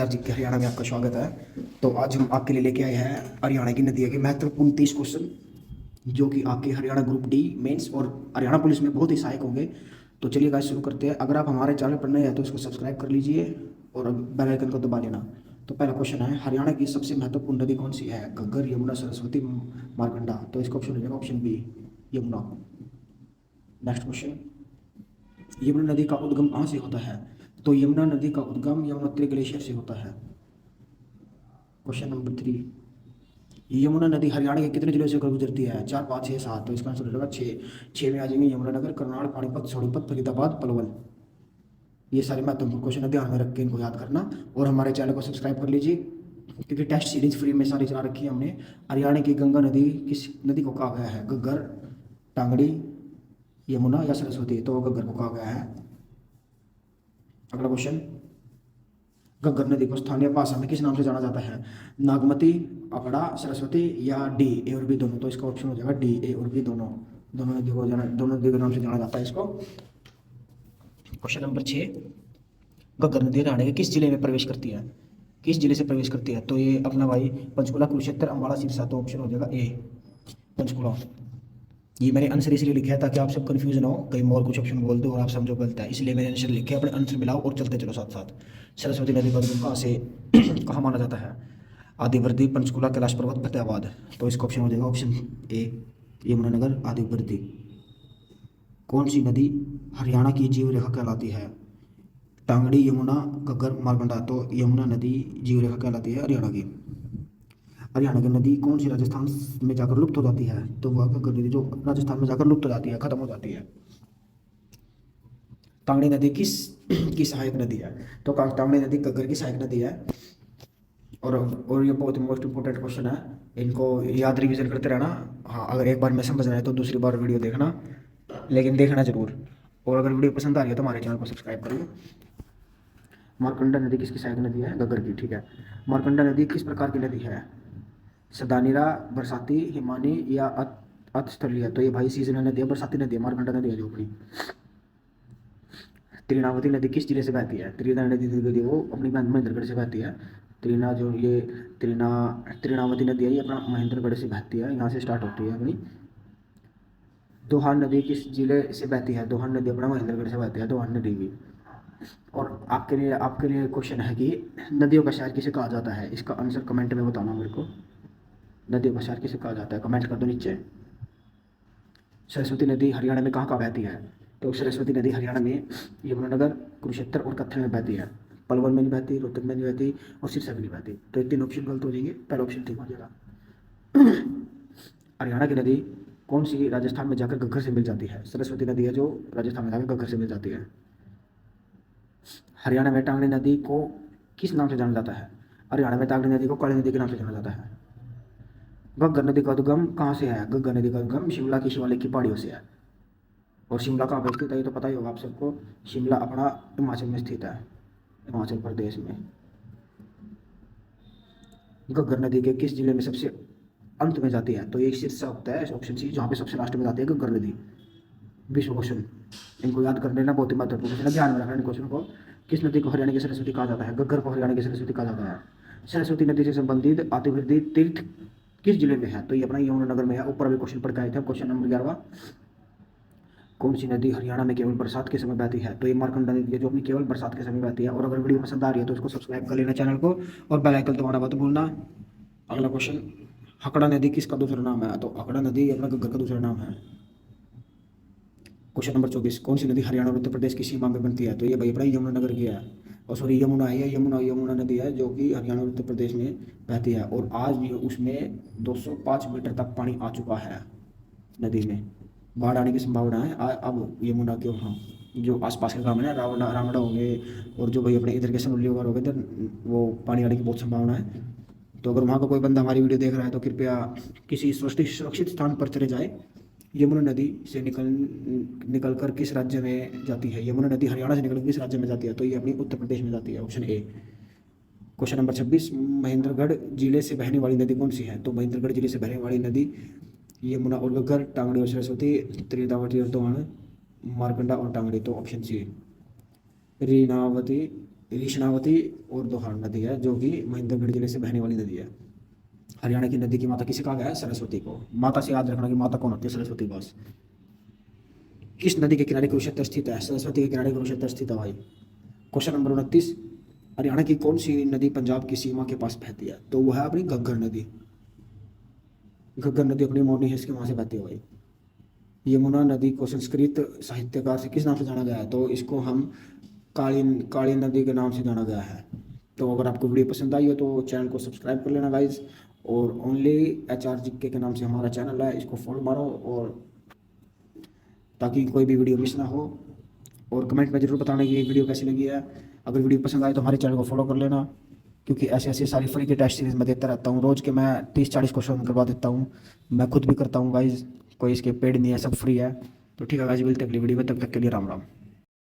जी के हरियाणा में आपका स्वागत है। तो आज हम आपके लिए लेके आए हैं हरियाणा की नदियों के महत्वपूर्ण 30 क्वेश्चन, जो कि आपके हरियाणा ग्रुप डी मेंस और हरियाणा पुलिस में बहुत ही सहायक होंगे। तो चलिए गाइस शुरू करते हैं। अगर आप हमारे चैनल पर नए हैं तो इसको सब्सक्राइब कर लीजिए और बेल आइकन को दबा लेना। तो पहला क्वेश्चन है, हरियाणा की सबसे महत्वपूर्ण नदी कौन सी है? घग्गर, यमुना, सरस्वती, मारकंडा। तो इसका ऑप्शन हो जाएगा option B, Yamuna. Next question, Yamuna नदी का उद्गम कहाँ से होता है? तो यमुना नदी का उद्गम यमुनोत्री ग्लेशियर से होता है। क्वेश्चन नंबर 3, यमुना नदी हरियाणा के कितने जिलों से होकर गुजरती है? 4, 5, 6, 7। तो इसका आंसर हो जाएगा 6। 6 में आ जाएंगे यमुनानगर, करनाल, पानीपत, सोनीपत, फरीदाबाद, पलवल। ये सारे महत्वपूर्ण क्वेश्चन है, ध्यान में रख के इनको याद करना और हमारे चैनल को सब्सक्राइब कर लीजिए, क्योंकि टेस्ट सीरीज फ्री में सारी चला रखी है हमने। हरियाणा की गंगा नदी किस नदी को कहा गया है? घग्गर, टांगड़ी, यमुना या सरस्वती। तो घग्गर को कहा गया है। अगला क्वेश्चन, घग्गर नदी को स्थानीय भाषा में किस नाम से जाना जाता है? नागमती, अकड़ा, सरस्वती या डी, ए और बी दोनों। तो इसका ऑप्शन हो जाएगा डी, ए और बी दोनों। दोनों नदी के नाम से जाना जाता है इसको। क्वेश्चन नंबर 6, घग्गर नदी हरियाणा के किस जिले में प्रवेश करती है? किस जिले से प्रवेश करती है? तो ये अपना भाई पंचकुला, कुरुक्षेत्र, अम्बाला, सिरसा। तो ऑप्शन हो जाएगा ए, पंचकुला। ये मैंने आंसर इसलिए लिखा है ताकि आप सब कंफ्यूज ना हो, कहीं और कुछ ऑप्शन बोल दो और आप समझो गलत है, इसलिए मैंने आंसर लिखे। अपने आंसर मिलाओ और चलते चलो साथ साथ। सरस्वती नदी का उद्गम कहाँ से कहाँ माना जाता है? आदिवर्दी, पंचकुला, कैलाश पर्वत, फतेहाबाद। तो इसका ऑप्शन हो जाएगा ऑप्शन ए, यमुनानगर, आदिवर्दी। कौन सी नदी हरियाणा की जीव रेखा कहलाती है? टांगड़ी, यमुना, घग्गर, मारकंडा। तो यमुना नदी जीव रेखा कहलाती है हरियाणा की। हरियाणा की नदी कौन सी राजस्थान में जाकर लुप्त हो जाती है? तो वह घग्गर नदी जो राजस्थान में जाकर लुप्त हो जाती है, खत्म हो जाती है। तांगड़ी नदी किस की सहायक नदी है? तो तांगड़ी नदी घग्गर की सहायक नदी है। और ये बहुत मोस्ट इंपॉर्टेंट क्वेश्चन है, इनको याद रिवीजन करते रहना। हाँ, अगर एक बार में समझ रहे हैं तो दूसरी बार वीडियो देखना, लेकिन देखना जरूर। और अगर वीडियो पसंद आ रही है तो हमारे चैनल को सब्सक्राइब करिए। मारकंडा नदी किसकी सहायक नदी है? घग्गर की, ठीक है। मारकंडा नदी किस प्रकार की नदी है? सदानीरा, बरसाती, हिमानी या अतस्थलीय। तो ये भाई सीजनल नदी है, बरसाती नदी है मारकंडा नदी है जो अपनी। त्रिनावती नदी किस जिले से बहती है? त्रिना नदी वो अपनी महेंद्रगढ़ से बहती है। त्रिना जो ये त्रिना त्रिनावती नदी है, ये अपना महेंद्रगढ़ से बहती है, यहाँ से स्टार्ट होती है अपनी। दोहान नदी किस जिले से बहती है? दोहान नदी अपना महेंद्रगढ़ से बहती है, दोहान नदी भी। और आपके लिए क्वेश्चन है कि नदियों का शहर किसे कहा जाता है? इसका आंसर कमेंट में बताना मेरे को। नदियों का शहर किसे कहा जाता है? कमेंट कर दो नीचे। सरस्वती नदी हरियाणा में कहाँ कहाँ बहती है? तो सरस्वती नदी हरियाणा में यमुनानगर, कुरुक्षेत्र और कत्थल में बहती है। पलवल में नहीं बहती, रोहतक में नहीं बहती और सिरसा में नहीं बहती। तो ये तीन ऑप्शन गलत हो जाएंगे, पहला ऑप्शन ठीक हो जाएगा। हरियाणा की नदी कौन सी राजस्थान में जाकर घग्गर से मिल जाती है? सरस्वती नदी है जो राजस्थान में जाकर घग्गर से मिल जाती है। हरियाणा में टांगड़ी नदी को किस नाम से जाना जाता है? हरियाणा में टांगड़ी नदी को काली नदी के नाम से जाना जाता है। घग्गर नदी का उद्गम कहाँ से है? घग्गर नदी का उद्गम शिमला की शिवालिक की पहाड़ियों से है। और शिमला कहाँ पर स्थित है ये तो पता ही होगा आप सबको। शिमला अपना हिमाचल में स्थित है, हिमाचल प्रदेश में। घग्गर नदी के किस जिले में सबसे अंत में जाती है? तो ये सिरसा होता है ऑप्शन सी, जहाँ पे सबसे लास्ट में जाती है घग्गर नदी। 20वां क्वेश्चन, इनको याद कर लेना, बहुत ही महत्वपूर्ण क्वेश्चन है, ध्यान में रखना इन क्वेश्चन को। किस नदी को हरियाणा की सरस्वती कहा जाता है? घग्गर को हरियाणा की सरस्वती कहा जाता है। सरस्वती नदी से संबंधित आतिवर्दी तीर्थ किस जिले में है? तो ये अपना यमुनानगर में है। ऊपर अभी क्वेश्चन पढ़ के आए थे, क्वेश्चन नंबर 11। कौन सी नदी हरियाणा में केवल बरसात के समय बहती है? तो ये मारकंडा नदी है जो अपनी केवल बरसात के समय बहती है। और अगर वीडियो पसंद आ रही है तो इसको सब्सक्राइब कर लेना चैनल को और बेल आइकन दबाना मत भूलना। अगला क्वेश्चन, हकड़ा नदी किसका दूसरा नाम है? तो हकड़ा नदी अपना घग्गर का दूसरा नाम है। क्वेश्चन नंबर 24, कौन सी नदी हरियाणा और उत्तर प्रदेश की सीमा में बनती है? तो ये भाई अपना यमुनानगर की है, और सॉरी यमुना है, यमुना नदी है जो कि हरियाणा और उत्तर प्रदेश में बहती है। और आज ये उसमें 205 मीटर तक पानी आ चुका है नदी में, बाढ़ आने की संभावना है। अब यमुना के वहाँ जो आसपास के गाँव है ना, रावड़ा हो गए और जो भाई अपने इधर के समुल्य वगैरह हो गए, इधर वो पानी आने की बहुत संभावना है। तो अगर वहाँ का कोई बंदा हमारी वीडियो देख रहा है तो कृपया किसी सुरक्षित स्थान पर चले जाए। यमुना नदी से निकल कर किस राज्य में जाती है? यमुना नदी हरियाणा से निकल किस राज्य में जाती है? तो ये अपनी उत्तर प्रदेश में जाती है, option A. Question number 26, Mahendragarh जिले से बहने वाली नदी कौन सी है? तो महेंद्रगढ़ जिले से बहने वाली नदी यमुना और घग्गर, टांगड़ी और सरस्वती, त्रिनावती और दोहन, मारकंडा और टांगड़ी। तो ऑप्शन सी, रीनावती, ऋषणावती और दोहार नदी है, जो कि महेंद्रगढ़ जिले से बहने वाली नदी है। हरियाणा की नदी की माता किसे कहा गया है? सरस्वती को। माता से याद रखना कि माता कौन होती है? सरस्वती बस। किस नदी के किनारे कुरुक्षेत्र स्थित है? सरस्वती के किनारे कुरुक्षेत्र स्थित है भाई। क्वेश्चन नंबर 29, हरियाणा की कौन सी नदी पंजाब की सीमा के पास बहती है? तो वो है अपनी घग्गर नदी। घग्गर नदी अपनी मोरनी हिल्स के वहां से बहती है भाई। यमुना नदी को संस्कृत साहित्यकार से किस नाम से जाना गया है? तो इसको हम काली काली नदी के नाम से जाना गया है। तो अगर आपको वीडियो पसंद आई हो तो चैनल को सब्सक्राइब कर लेना गाइज, और ओनली HRGK के नाम से हमारा चैनल है, इसको फॉलो मारो, और ताकि कोई भी वीडियो मिस ना हो। और कमेंट में ज़रूर बताना कि ये वीडियो कैसी लगी है। अगर वीडियो पसंद आए तो हमारे चैनल को फॉलो कर लेना, क्योंकि ऐसे ऐसे सारी फ्री के टेस्ट सीरीज मैं देता रहता हूँ। रोज़ के मैं 30-40 क्वेश्चन करवा देता हूँ, मैं खुद भी करता हूँ गाइज, कोई इसके पेड नहीं है, सब फ्री है। तो ठीक है गाइज, मिलते हैं अगली वीडियो में, तब तक के लिए राम राम।